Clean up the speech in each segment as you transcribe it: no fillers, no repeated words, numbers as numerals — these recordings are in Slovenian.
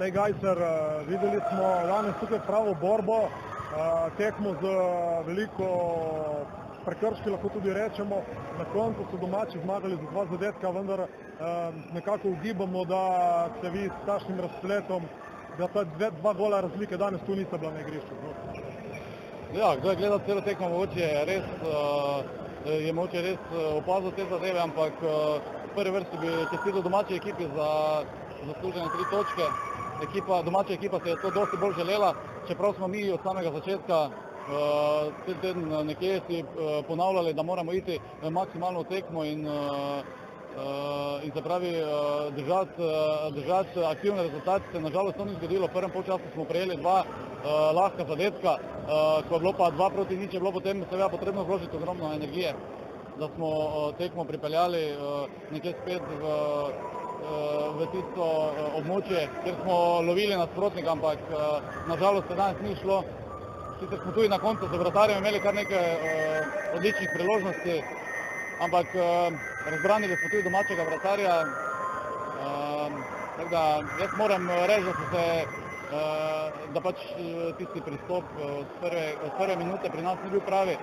Sej Gajser, videli smo danes tukaj pravo borbo, tekmo z veliko prekrški, lahko tudi rečemo. Na koncu so domači zmagali za 2 zadetka, vendar nekako ugibamo, da se vi s takšnim razpletom, da ta 2 gola razlike danes tu nista bila na igrišču. Ja, kdo je gledal celo tekmo, je mogoče res opazil te zadeve, ampak v prvi vrsti bi čestital domači ekipi za zaslužene 3 točke. Domača ekipa se je to dosti bolj želela, čeprav smo mi od samega začetka cel teden nekje si ponavljali, da moramo iti maksimalno v tekmo in se pravi držati aktivne rezultate. Se nažalost to ni zgodilo. V prvem polčasu smo prejeli 2 lahka zadetka, ko je bilo pa 2-0, je bilo potem seveda potrebno vložiti ogromno energije, da smo tekmo pripeljali nekje spet v tisto območje, kjer smo lovili nasprotnika, ampak nažalost se danes ni šlo. Sicer smo tudi na koncu z vratarjem imeli kar nekaj odličnih priložnosti, ampak razbranili smo tudi domačega vratarja. Tako da jaz moram reči, da pač tisti pristop od prve minute pri nas ni bil pravi.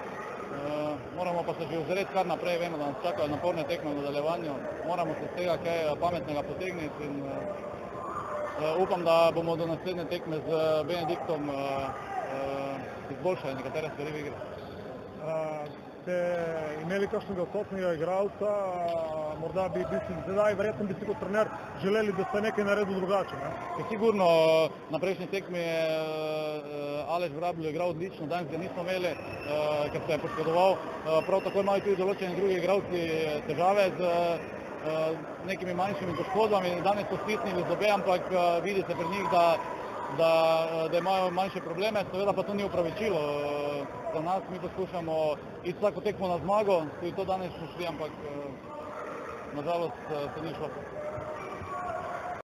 Moramo pa se že ozreti kar naprej, vemo, da nas čakajo naporne tekme v nadaljevanju. Moramo se z tega kaj pametnega potegniti in upam, da bomo do naslednje tekme z Benediktom izboljšali nekatere stvari v igri. Ste imeli kakšnega odsotnega igralca, morda bi zdaj, verjetno bi si kot trener želeli, da ste nekaj naredili drugače, ne? Sigurno, na prejšnji tekmi je Aleš Vrabel igral odlično, danes ga nismo imeli, ker se je poškodoval. Prav tako imajo tudi določeni drugi igralci težave z nekimi manjšimi poškodbami. Danes so stisnili zobe, ampak vidi se pri njih, da imajo manjše probleme, seveda pa to ni opravičilo za nas. Mi poskušamo iti vsako tekmo na zmago, tudi to danes smo šli, ampak nažalost se ni šlo.